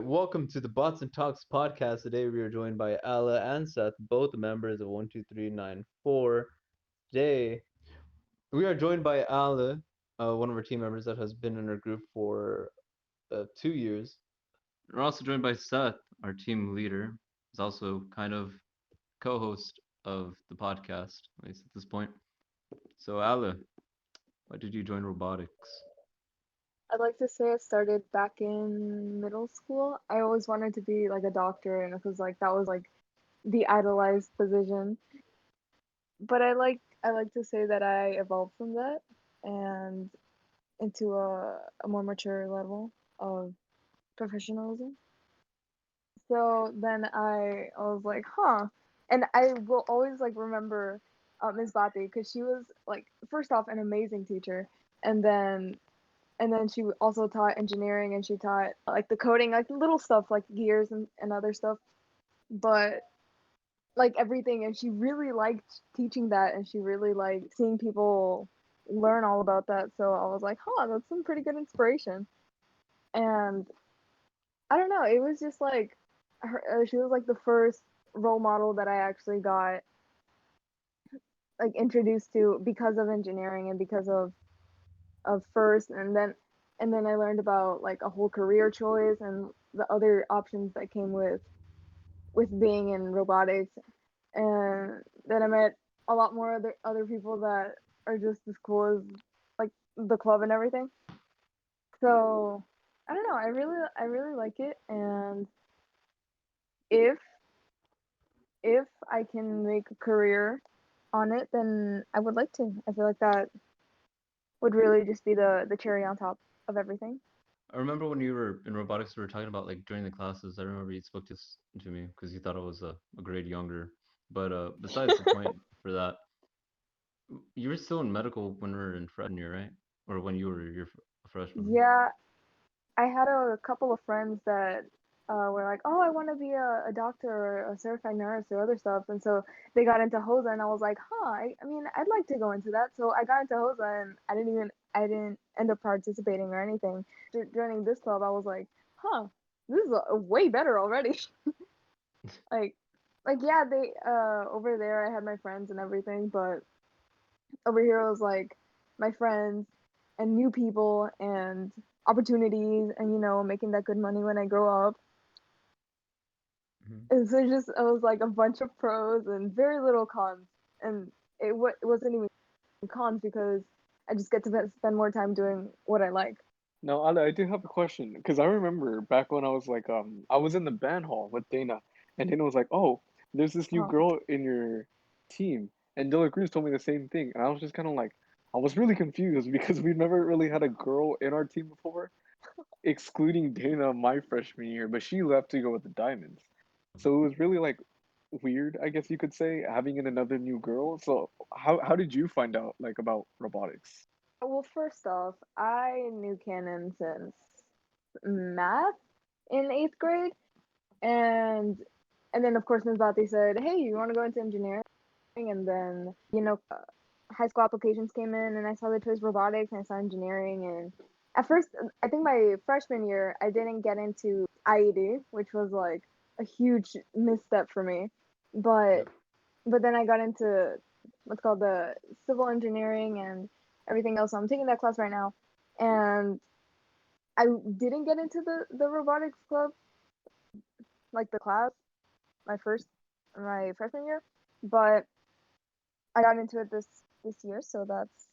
Welcome to the Bots and Talks podcast. Today we are joined by Ala and Seth, both members of 12394. Today we are joined by Ala, one of our team members that has been in our group for 2 years. We're also joined by Seth, our team leader. He's also kind of co-host of the podcast, at least at this point. So, Ale, why did you join robotics? I'd like to say it started back in middle school. I always wanted to be like a doctor, and it was like that was like the idolized position. But I like to say that I evolved from that and into a more mature level of professionalism. So then I was like, huh. And I will always like remember Ms. Bati because she was like first off an amazing teacher, and then she also taught engineering and she taught like the coding, like little stuff like gears and other stuff, but like everything. And she really liked teaching that and she really liked seeing people learn all about that. So I was like, huh, that's some pretty good inspiration. And I don't know, it was just like she was like the first role model that I actually got like introduced to because of engineering and because of first, and then I learned about like a whole career choice and the other options that came with being in robotics. And then I met a lot more other people that are just as cool as like the club and everything. So I don't know, I really like it. And if if I can make a career on it, then I would like to. I feel like that would really just be the cherry on top of everything. I remember when you were in robotics, we were talking about like during the classes. I remember you spoke to me because you thought I was a grade younger. But besides the point for that, you were still in medical when we were in freshman year, right? Or when you were a freshman. Yeah, I had a couple of friends that were like, "Oh, I want to be a doctor or a certified nurse or other stuff," and so they got into HOSA, and I was like, "Huh, I mean, I'd like to go into that." So I got into HOSA, and I didn't end up participating or anything. Joining this club, I was like, "Huh, this is way better already." like, like yeah, they over there I had my friends and everything, but over here it was like my friends and new people and opportunities and making that good money when I grow up. Mhm. And so just it was like a bunch of pros and very little cons, and it wasn't even cons because I just get to spend more time doing what I like. No, Ale, I do have a question because I remember back when I was like, I was in the band hall with Dana, and Dana was like, "Oh, there's this new Oh, girl in your team," and Dela Cruz told me the same thing, and I was just kind of like, I was really confused because we've never really had a girl in our team before, excluding Dana my freshman year, but she left to go with the Diamonds, so it was really like weird, I guess you could say, having in another new girl. So how did you find out like about robotics? well, first off, I knew canon since math in eighth grade, and and then of course Ms. Bhatti said, "Hey, you want to go into engineering?" And then high school applications came in, and I saw the choice robotics, and I saw engineering. And at first, I think my freshman year, I didn't get into IED, which was like a huge misstep for me. But Yep. but then I got into what's called the civil engineering and everything else. So I'm taking that class right now, and I didn't get into the robotics club, like the class, my freshman year, but I got into it this year, so that's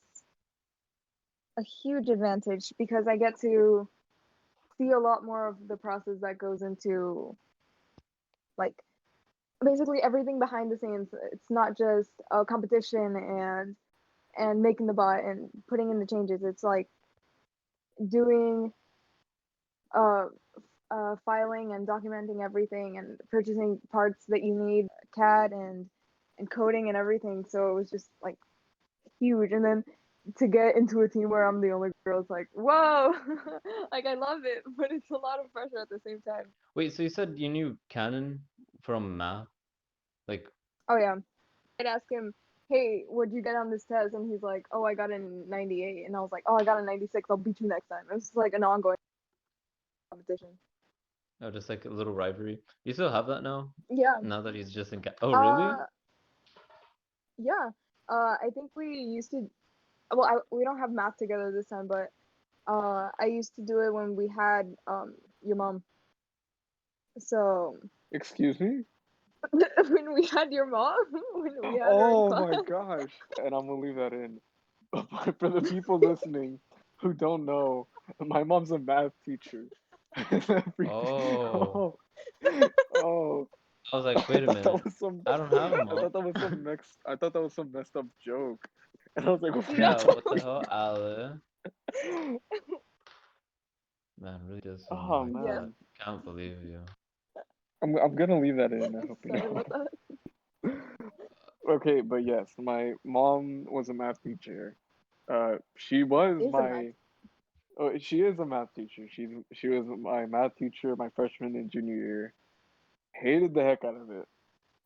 a huge advantage because I get to see a lot more of the process that goes into like basically everything behind the scenes. It's not just a competition and making the bot and putting in the changes. It's like doing uh, filing and documenting everything and purchasing parts that you need, CAD and coding and everything. So it was just like huge. And then to get into a team where I'm the only girl, it's like, whoa, like I love it, but it's a lot of pressure at the same time. Wait, so you said you knew canon from math? Like, Oh yeah, I'd ask him, hey, what'd you get on this test? And he's like, oh, I got a 98. And I was like, oh, I got a 96. I'll beat you next time. It was like an ongoing competition. Oh, just like a little rivalry. You still have that now? Yeah. Now that he's just in. Oh, really? Uh, yeah. I think we used to. Well, we don't have math together this time, but I used to do it when we had your mom. So Excuse me? when we had your mom, when we had her in Oh class. my gosh. And I'm gonna leave that in. But for the people listening who don't know, my mom's a math teacher. Oh, Oh, oh. I was like, I wait a thought minute. that was some I don't have a I mom. thought that was some I thought that was some messed up joke. And I was like, No. Yeah, what the what? hell, Ale? Man, really does sound Oh like Yeah. that. man. Can't believe you. I'm gonna leave that in, I hope you Sorry know. about that. Okay, but yes, my mom was a math teacher. She was Is a math. my she is a math teacher. She was my math teacher my freshman and junior year. Hated the heck out of it.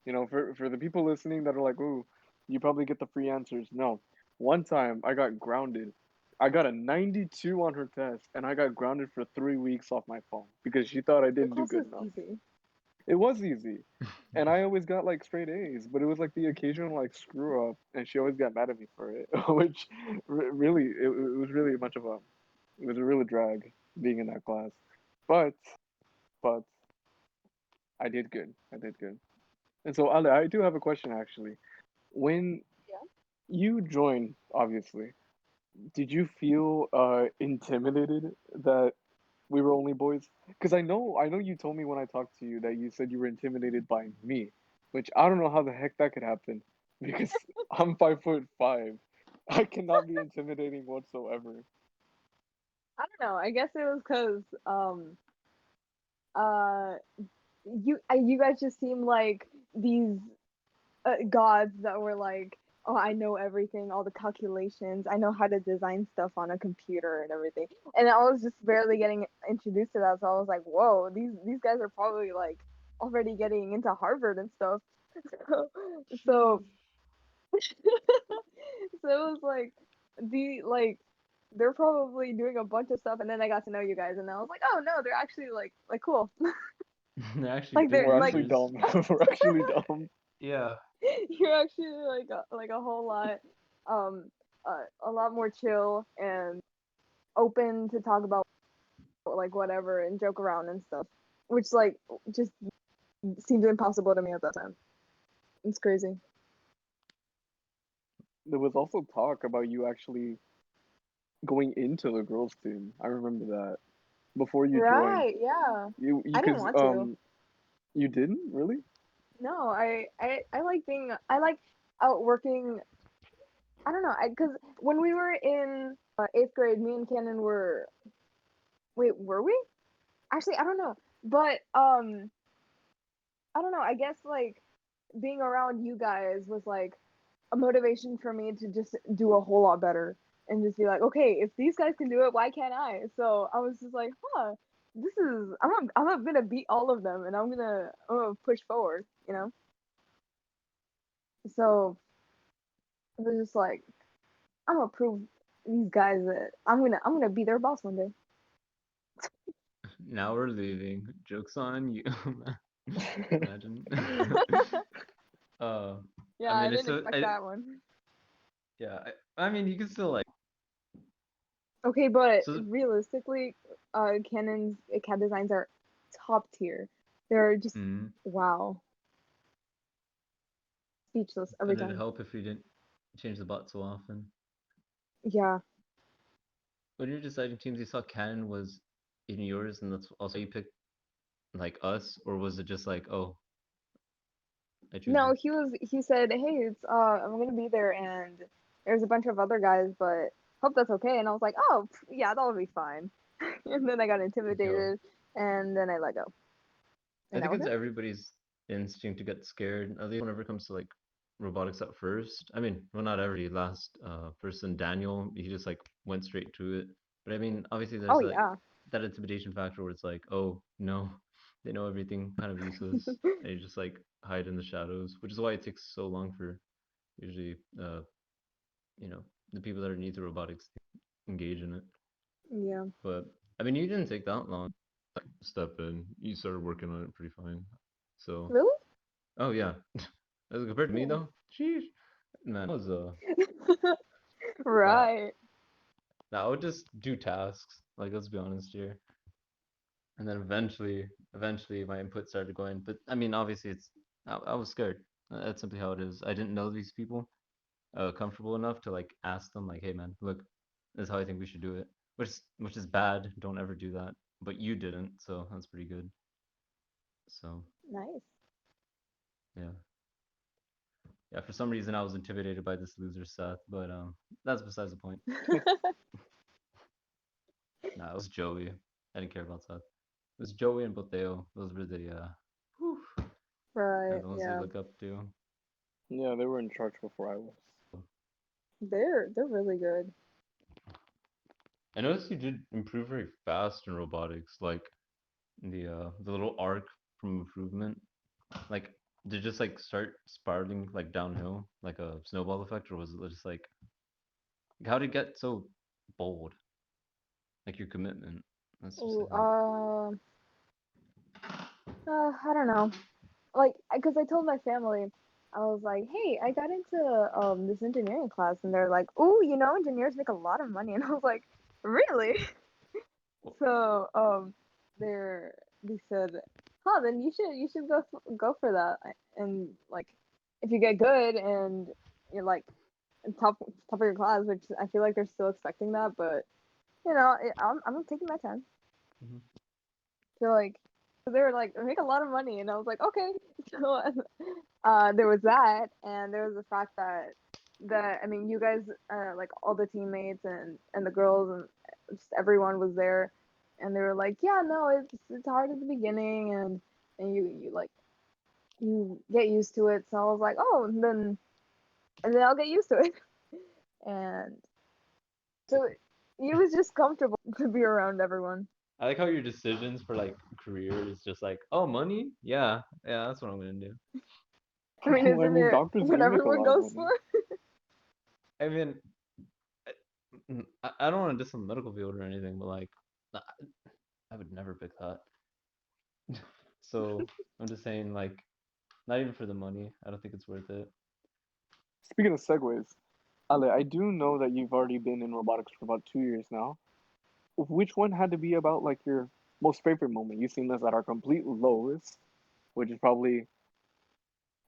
You know, for the people listening that are like, "Ooh, you probably get the free answers." No. One time I got grounded. I got a 92 on her test and I got grounded for 3 weeks off my phone because she thought I Your didn't do class good is enough. easy. It was easy. And I always got like straight A's, but it was like the occasional like screw up and she always got mad at me for it, which really it was really much of a it was a real drag being in that class. But but I did good. I did good. And so Ale, I do have a question actually. When Yeah. you joined, obviously, did you feel intimidated that we were only boys? Because I know you told me when I talked to you that you said you were intimidated by me, which I don't know how the heck that could happen because I'm 5'5". I cannot be intimidating whatsoever. I don't know. I guess it was because uh you guys just seem like these gods that were like, oh, I know everything, all the calculations, I know how to design stuff on a computer and everything. And I was just barely getting introduced to that, so I was like, whoa, these guys are probably like already getting into Harvard and stuff. So so it was like they're probably doing a bunch of stuff, and then I got to know you guys, and I was like, oh no, they're actually like cool. They're actually Like good they're We're like actually teachers. dumb. We're actually dumb. Yeah. you're actually like a whole lot a lot more chill and open to talk about like whatever and joke around and stuff, which like just seemed impossible to me at that time. It's crazy. There was also talk about you actually going into the girls' team. I remember that before you joined. Right, yeah. You I didn't cause want to. you didn't really? No, I like being I like out working. I don't know, because when we were in eighth grade, me and Cannon were, wait, were we? Actually, I don't know, but I don't know. I guess like being around you guys was like a motivation for me to just do a whole lot better and just be like, okay, if these guys can do it, why can't I? So I was just like, huh, this is I'm gonna beat all of them and I'm gonna push forward, you know. So it was just like I'm gonna prove these guys that I'm gonna be their boss one day. Now we're leaving. Joke's on you. Imagine. uh, Yeah, I I mean, it's didn't so. expect that one. Yeah. I mean, you can still like. Okay, but So, realistically, Canon's CAD designs are top tier. They're just mm, wow, speechless every and it'd time. help if we didn't change the bot so often. Yeah. When you're deciding teams, you saw Canon was in yours, and that's also you picked like us, or was it just like, oh, I choose you? No, he said, "Hey, it's I'm gonna be there and there's a bunch of other guys, but hope that's okay." And I was like, "Oh, yeah, that'll be fine." And then I got Yo, intimidated and then I let go. I And that think was it's it. everybody's instinct to get scared, at least whenever it comes to like robotics at first. I mean, well, not every last person, Daniel, he just like went straight to it. But I mean, obviously, Oh there's like yeah. that intimidation factor where it's like, oh no, they know everything, kind of useless, and you just like hide in the shadows, which is why it takes so long for usually, you know, the people that are new to robotics to engage in it. Yeah. But I mean, you didn't take that long. like step in. You started working on it pretty fine. So, Really? oh yeah, as compared to me Yeah. though, sheesh, man, I was nah, Right. nah, I would just do tasks. Like let's be honest here, and then eventually my input started going. But I mean, obviously I was scared. That's simply how it is. I didn't know these people comfortable enough to like ask them like, hey man, look, this is how I think we should do it. Which is bad. Don't ever do that. But you didn't, so that's pretty good. So Nice. yeah. Yeah, for some reason I was intimidated by this loser Seth, but that's besides the point. Nah, it was Joey. I didn't care about Seth. It was Joey and Boteo. Those were the whew, Right. the ones we Yeah. look up to. Yeah, they were in charge before I was. They're really good. I noticed you did improve very fast in robotics, like the little arc from improvement. Like did it just like start spiraling like downhill, like a snowball effect, or was it just like how did it get so bold? Like your commitment. Let's just say Ooh, that. I don't know. Like, because I told my family, I was like, hey, I got into this engineering class, and they're like, ooh, engineers make a lot of money, and I was like, really? Well, So they said, huh, then you should go for that, and like, if you get good and you're like top of your class, which I feel like they're still expecting that, but I'm taking my time. mhm. Feel like they were like make a lot of money, and I was like, okay. So there was that, and there was the fact that I mean, you guys, like all the teammates and the girls and just everyone was there, and they were like, yeah, no, it's hard at the beginning, and you like you get used to it. So I was like, oh, and then I'll get used to it, and so it was just comfortable to be around everyone. I like how your decisions for like career is just like, oh, money? Yeah, that's what I'm gonna do. I mean, I isn't mean, it doctors what do make a everyone lot of goes money. for? I mean, I don't want to diss on the medical field or anything, but like, I I would never pick that. So I'm just saying, like, not even for the money. I don't think it's worth it. Speaking of segues, Ale, I do know that you've already been in robotics for about 2 years now. Which one had to be about like your most favorite moment? You've seen us at our complete lowest, which is probably,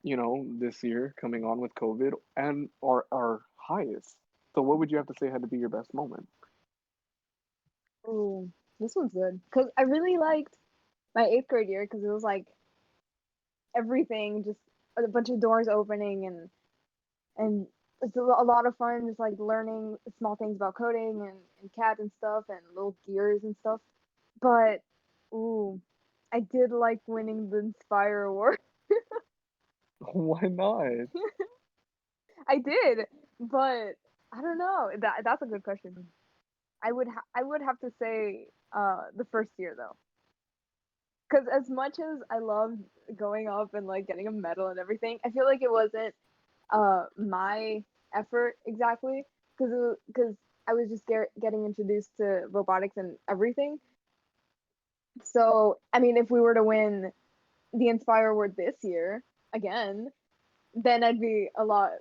this year coming on with COVID, and our highest. So what would you have to say had to be your best moment? Ooh, this one's good because I really liked my eighth grade year because it was like everything, just a bunch of doors opening and it's a lot of fun, just like learning small things about coding and CAD and stuff and little gears and stuff. But ooh, I did like winning the Inspire Award. Why not? I did, but I don't know. That's a good question. I would have to say the first year though, because as much as I loved going up and like getting a medal and everything, I feel like it wasn't my effort exactly because I was just getting introduced to robotics and everything. So I mean, if we were to win the Inspire Award this year again, then I'd be a lot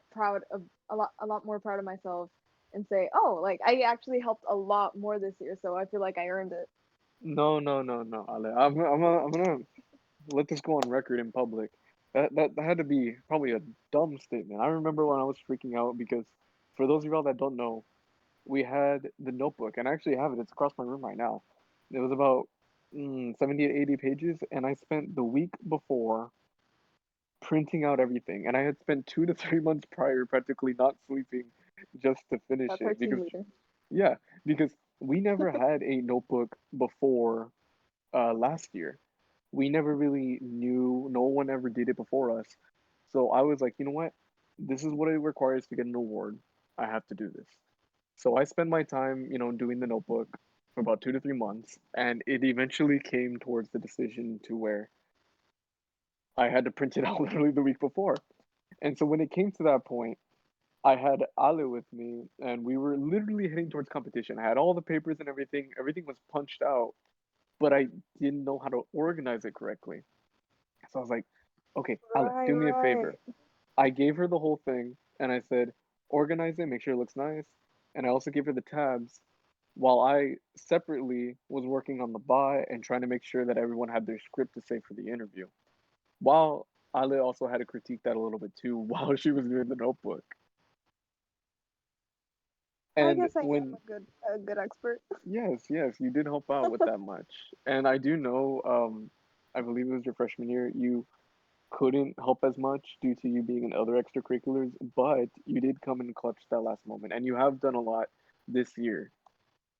more proud of myself and say, oh, like I actually helped a lot more this year, so I feel like I earned it. No, no, no, no, Ale. I'm gonna let this go on record in public. That had to be probably a dumb statement. I remember when I was freaking out because, for those of y'all that don't know, we had the notebook, and I actually have it. It's across my room right now. It was about 70 to 80 pages, and I spent the week before printing out everything, and I had spent 2 to 3 months prior practically not sleeping just to finish That's our it team because leader. yeah, because we never had a notebook before last year. We never really knew. No one ever did it before us. So I was like, you know what? This is what it requires to get an award. I have to do this. So I spent my time, doing the notebook for about 2 to 3 months, and it eventually came towards the decision to where I had to print it out literally the week before. And so when it came to that point, I had Ale with me, and we were literally heading towards competition. I had all the papers and everything. Everything was punched out, but I didn't know how to organize it correctly. So I was like, okay, Ale, do me a Right. favor. I gave her the whole thing and I said, organize it, make sure it looks nice. And I also gave her the tabs while I separately was working on the buy and trying to make sure that everyone had their script to say for the interview. While Ale also had to critique that a little bit too while she was doing the notebook. I And guess I am when a good expert. yes, you did help out with that much. And I do know, I believe it was your freshman year, you couldn't help as much due to you being in other extracurriculars, but you did come in clutch that last moment, and you have done a lot this year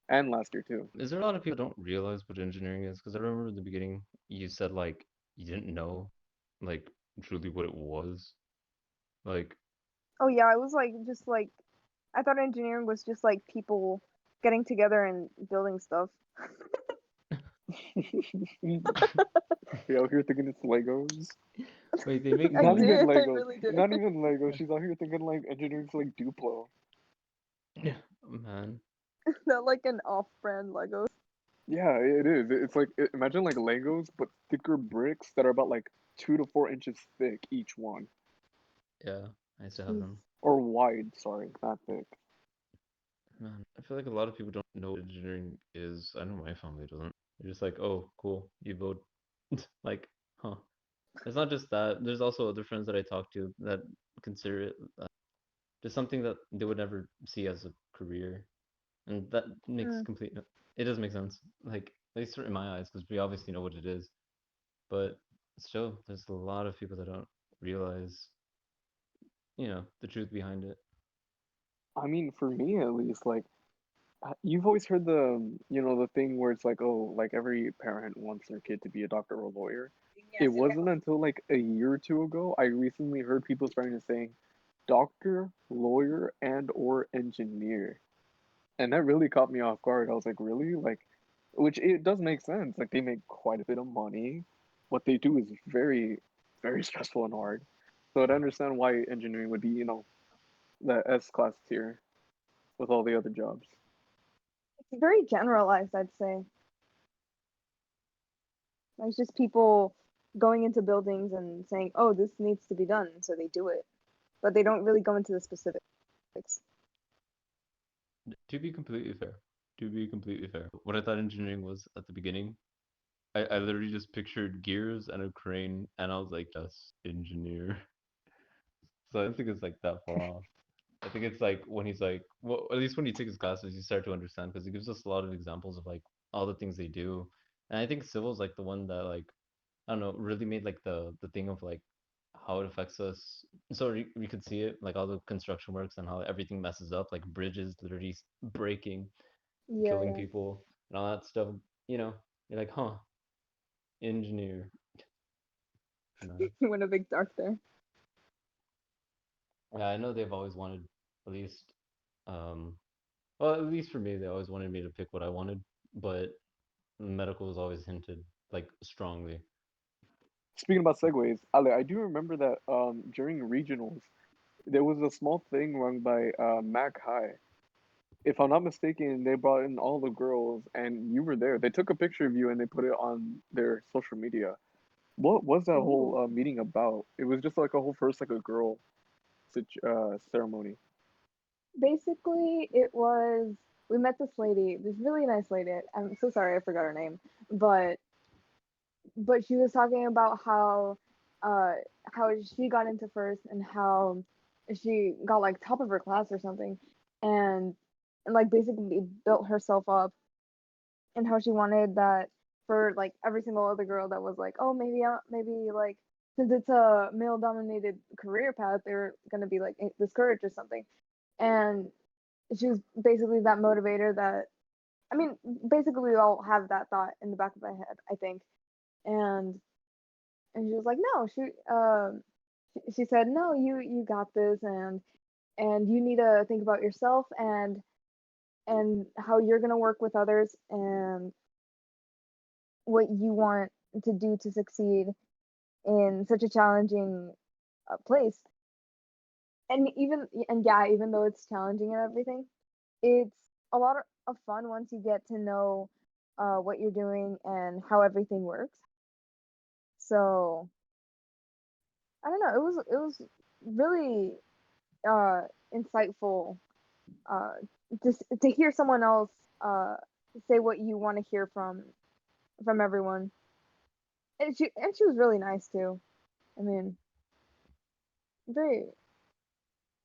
and last year too. Is there a lot of people that don't realize what engineering is? Because I remember in the beginning you said like you didn't know like truly what it was. Like, Oh yeah, I was like just like I thought engineering was just like people getting together and building stuff. You out here thinking it's Legos? wait, they make I Not like even did, I Legos. really did. Not even Legos. She's out here thinking like engineering's like Duplo. man. Not like an off-brand Legos. Yeah, it is. It's like imagine like Legos, but thicker bricks that are about like 2 to 4 inches thick each one, Yeah, I used to have Jeez. them. or wide. Sorry, not thick. Man, I feel like a lot of people don't know what engineering is. I know my family doesn't. They're just like, oh, cool, you vote. Like, huh. It's not just that. There's also other friends that I talk to that consider it just something that they would never see as a career, and that makes Mm. complete. It does make sense. Like, at least in my eyes, because we obviously know what it is. But still, there's a lot of people that don't realize, the truth behind it. I mean, for me at least, like you've always heard the thing where it's like, oh, like every parent wants their kid to be a doctor or a lawyer. It wasn't until like a year or two ago I recently heard people starting to saying doctor, lawyer, and or engineer. And that really caught me off guard. I was like, really? Like, which it does make sense. Like, they make quite a bit of money. What they do is very, very stressful and hard. So I'd understand why engineering would be, the S class tier with all the other jobs. It's very generalized, I'd say. It's just people going into buildings and saying, "Oh, this needs to be done," so they do it, but they don't really go into the specifics. To be completely fair, what I thought engineering was at the beginning, I literally just pictured gears and a crane, and I was like, yes, engineer. So I don't think it's like that far off. I think it's like when he's like, well, at least when you take his classes, you start to understand because he gives us a lot of examples of like all the things they do. And I think civil is like the one that like I don't know really made like the thing of like how it affects us. So we could see it like all the construction works and how everything messes up, like bridges literally breaking, Yeah, killing yeah. people, and all that stuff. You know, you're like, huh, engineer, man. You went a big dark there. Yeah, I know they've always wanted at least, um, well, at least for me, they always wanted me to pick what I wanted, but medical was always hinted like strongly. Speaking about segues, Ale, I do remember that during regionals, there was a small thing run by Mac High. If I'm not mistaken, they brought in all the girls, and you were there. They took a picture of you and they put it on their social media. What was that whole Ooh. meeting about? It was just like a whole first like a girl ceremony. Basically, it was we met this lady, this really nice lady. I'm so sorry I forgot her name, but she was talking about uh how she got into first and how she got like top of her class or something, and like basically built herself up, and how she wanted that for like every single other girl that was like, oh, maybe like since it's a male dominated career path, they're gonna be like discouraged or something. And she was basically that motivator that, I mean, basically we all have that thought in the back of our head, I think. And she was like, no, she said, no, you got this, and you need to think about yourself and how you're gonna work with others and what you want to do to succeed in such a challenging place. And yeah, even though it's challenging and everything, it's a lot of fun once you get to know what you're doing and how everything works. So I don't know. It was really uh insightful uh just to hear someone else uh say what you want to hear from everyone. And she was really nice too. I mean, very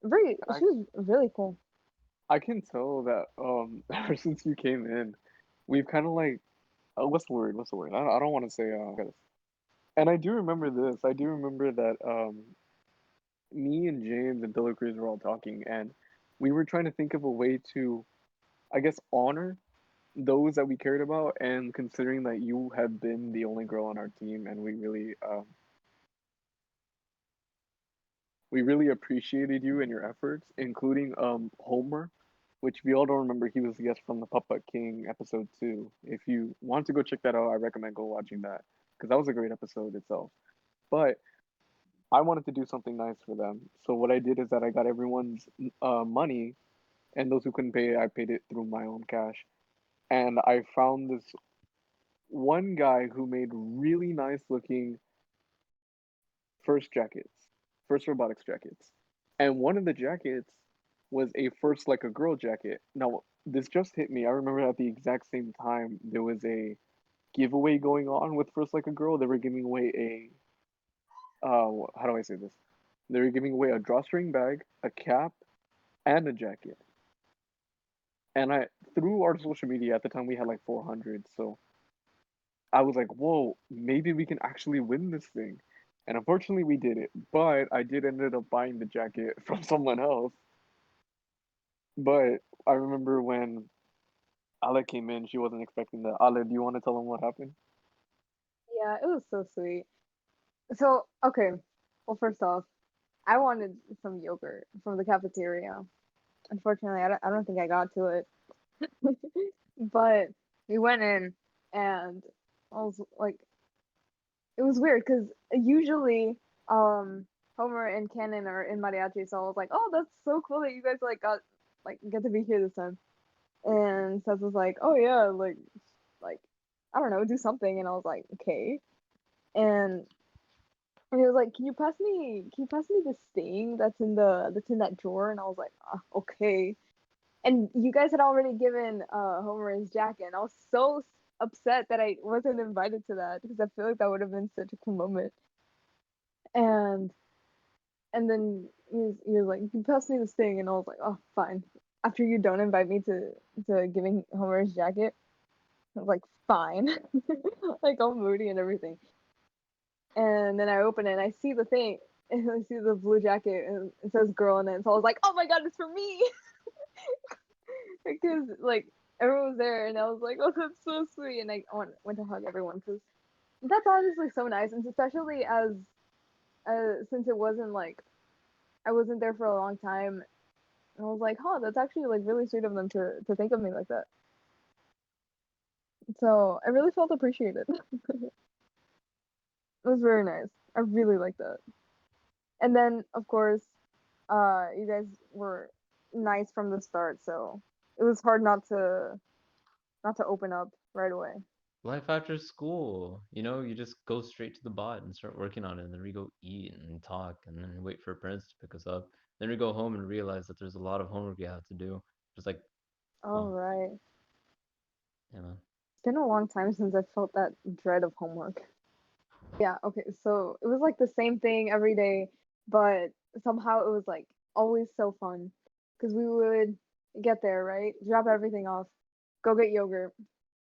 very I she was really cool. I can tell that ever since you came in, we've kind of like what's the word? What's the word? I don't want to say and I do remember this. I do remember that me and James and Dela Cruz were all talking, and we were trying to think of a way to, I guess, honor those that we cared about. And considering that you have been the only girl on our team, and we really appreciated you and your efforts, including Homer, which we all don't remember. He was the guest from the Puppet King episode 2. If you want to go check that out, I recommend go watching that because that was a great episode itself. But I wanted to do something nice for them. So what I did is that I got everyone's money, and those who couldn't pay, I paid it through my own cash. And I found this one guy who made really nice looking first jackets, first robotics jackets. And one of the jackets was a first like a girl jacket. Now, this just hit me. I remember at the exact same time there was a giveaway going on with first like a girl. They were giving away a how do I say this? They were giving away a drawstring bag, a cap, and a jacket. And I through our social media at the time we had like 400, so I was like, whoa, maybe we can actually win this thing. And unfortunately we did it. But I did ended up buying the jacket from someone else. But I remember when Ale came in, she wasn't expecting that. Ale, do you want to tell them what happened? Yeah, it was so sweet. So, okay. Well, first off, I wanted some yogurt from the cafeteria. Unfortunately, I don't think I got to it. But we went in and I was like, it was weird because usually, um, Homer and Cannon are in mariachi, so I was like, oh, that's so cool that you guys like got like get to be here this time. And Seth was like, oh yeah, like I don't know, do something, and I was like, okay. And and he was like, can you pass me the sting that's in that drawer? And I was like, okay. And you guys had already given Homer his jacket, and I was so upset that I wasn't invited to that because I feel like that would have been such a cool moment. And and then he was like, "You pass me this thing," and I was like, "Oh, fine." After you don't invite me to giving Homer his jacket, I was like, "Fine," like all moody and everything. And then I open it and I see the thing, and I see the blue jacket, and it says "girl" in it. So I was like, "Oh my god, it's for me!" Because like everyone was there, and I was like, "Oh, that's so sweet," and I went to hug everyone because that's honestly so nice, and especially as since it wasn't like I wasn't there for a long time, and I was like, "Huh, that's actually like really sweet of them to think of me like that." So I really felt appreciated. It was very nice. I really liked that. And then of course, you guys were nice from the start, so it was hard not to open up right away. Life after school, you just go straight to the bot and start working on it, and then we go eat and talk, and then wait for parents to pick us up. Then we go home and realize that there's a lot of homework we have to do. Just like, All oh, right. yeah, man. It's been a long time since I felt that dread of homework. Yeah, okay. So it was like the same thing every day, but somehow it was like always so fun because we would get there, right? Drop everything off, go get yogurt,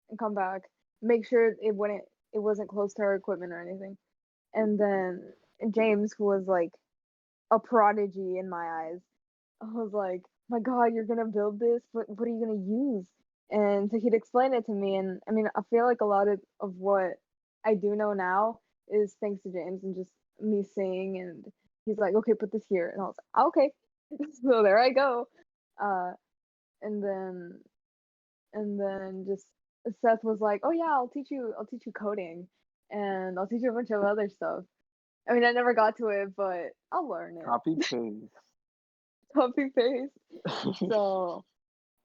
and come back. Make sure it wasn't close to our equipment or anything. And then James, who was like a prodigy in my eyes, I was like, my God, you're gonna build this? What are you gonna use? And so he'd explain it to me, and I mean, I feel like a lot of what I do know now is thanks to James and just me saying, and he's like, okay, put this here, and I was like, okay, so there I go. Uh, and then just Seth was like, oh yeah, I'll teach you coding, and I'll teach you a bunch of other stuff. I mean, I never got to it, but I'll learn it. Copy paste. Copy paste. So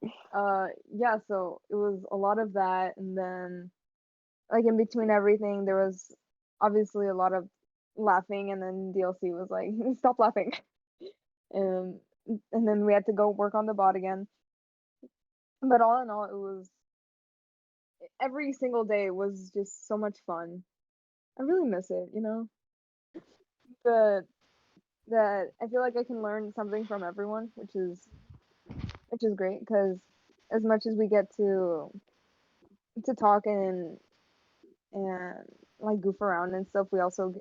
Yeah, so it was a lot of that, and then like in between everything, there was obviously a lot of laughing, and then DLC was like, stop laughing, and and then we had to go work on the bot again. But all in all, it was every single day was just so much fun. I really miss it, you know. The that I feel like I can learn something from everyone, which is great because as much as we get to talk and like goof around and stuff, we also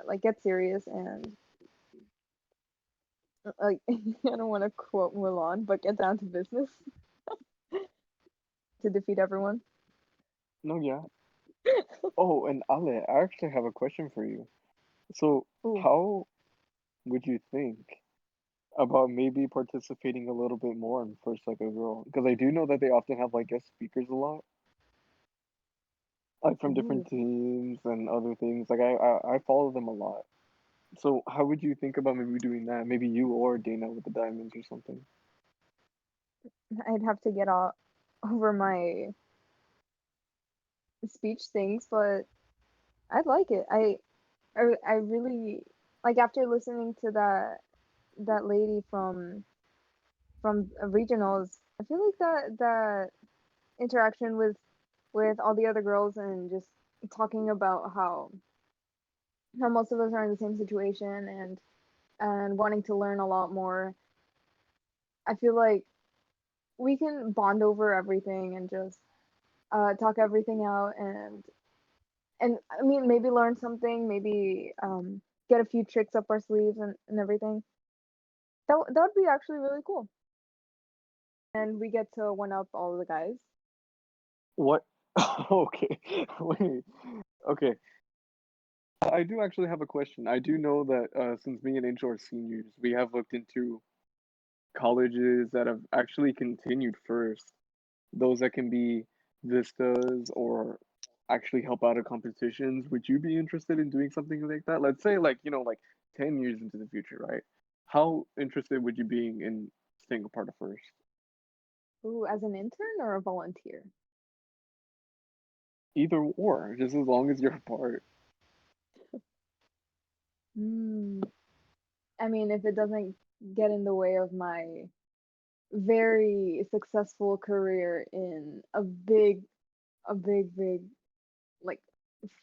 like get serious and like I don't want to quote Mulan, but get down to business to defeat everyone. No, yeah. Oh, and Ale, I actually have a question for you. So, Ooh, how would you think about maybe participating a little bit more in First Like a Girl? Because I do know that they often have like guest speakers a lot, like from different ooh. teams and other things. Like I follow them a lot. So, how would you think about maybe doing that? Maybe you or Dana with the diamonds or something. I'd have to get all over my speech things, but I'd like it. I really like after listening to that lady from regionals. I feel like that interaction with all the other girls and just talking about how most of us are in the same situation and wanting to learn a lot more. I feel like we can bond over everything and just talk everything out and I mean maybe learn something, maybe get a few tricks up our sleeves and everything. That would be actually really cool. And we get to one up all the guys. What? Okay, wait. Okay, I do actually have a question. I do know that since me and Angel are seniors, we have looked into colleges that have actually continued first. Those that can be vistas or actually help out at competitions. Would you be interested in doing something like that? Let's say like, like 10 years into the future, right? How interested would you be in staying a part of first? Ooh, as an intern or a volunteer? Either or, just as long as you're a part. Hmm. I mean, if it doesn't get in the way of my very successful career in a big like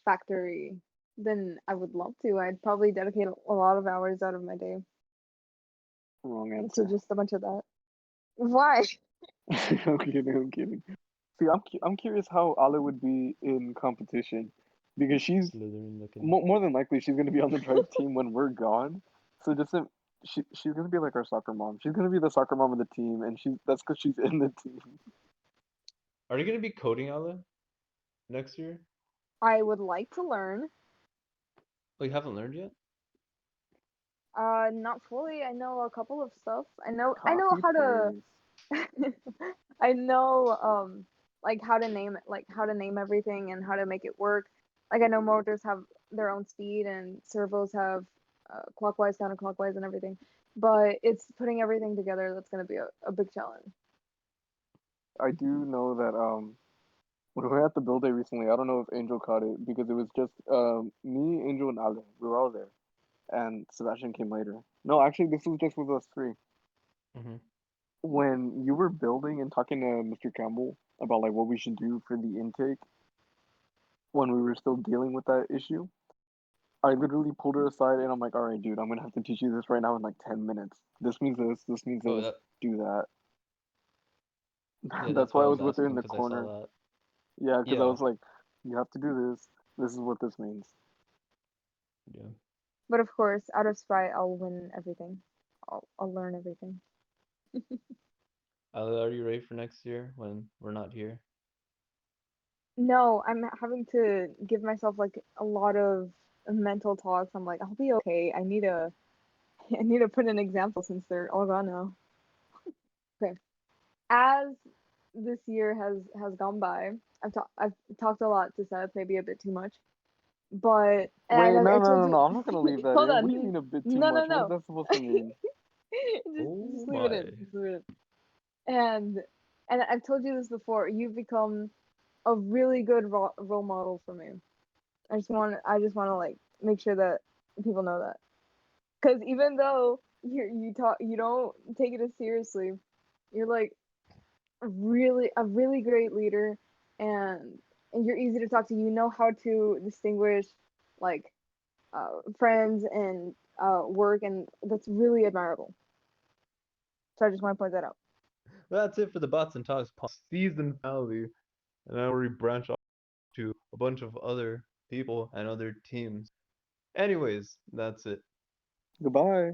factory, then I would love to. I'd probably dedicate a lot of hours out of my day Wrong to answer. just a bunch of that. Why? I'm kidding, I'm kidding. See, I'm curious how Ale would be in competition because she's Slytherin looking. more than likely she's gonna be on the drive team when we're gone. So just she's gonna be like our soccer mom. She's gonna be the soccer mom of the team, and that's because she's in the team. Are you gonna be coding Ala next year? I would like to learn. Oh, you haven't learned yet? Not fully. I know a couple of stuff. I know Copy how to paste. I know like how to name everything and how to make it work. Like I know motors have their own speed and servos have clockwise, counterclockwise, and everything. But it's putting everything together that's gonna be a big challenge. I do know that when we were at the build day recently, I don't know if Angel caught it because it was just me, Angel, and Ale. We were all there, and Sebastian came later. No, actually, this was just with us three. Mm-hmm. When you were building and talking to Mr. Campbell about like what we should do for the intake when we were still dealing with that issue, I literally pulled her aside and I'm like, all right, dude, I'm gonna have to teach you this right now in like 10 minutes. This means this means Oh, this, that do that. yeah, That's that's why why I I was was with her in asking the because I saw corner. that. Yeah, because I Yeah, was like, you have to do this. This is what this means. yeah. But of course, out of spite, I'll win everything. I'll learn everything. Ala, are you ready for next year when we're not here? No, I'm having to give myself like a lot of mental talks. I'm like, I'll be okay. I need to put an example since they're all gone now. Okay. As this year has gone by, I've talked a lot to Seth, maybe a bit too much. But Wait, and I no, no, told no, you, no. I'm not gonna leave that hold in. What do you on, mean a bit too no, no, much? What is no, that supposed to mean? just Oh leave it my. in, just leave it in. And And I've told you this before. You've become a really good role model for me. I just want to like make sure that people know that. Because even though you don't take it as seriously, you're like a really great leader, and you're easy to talk to. You know how to distinguish like friends and work, and that's really admirable. So I just want to point that out. Well, that's it for the Bots and Talks season finale. And now we branch off to a bunch of other people and other teams. Anyways, that's it. Goodbye.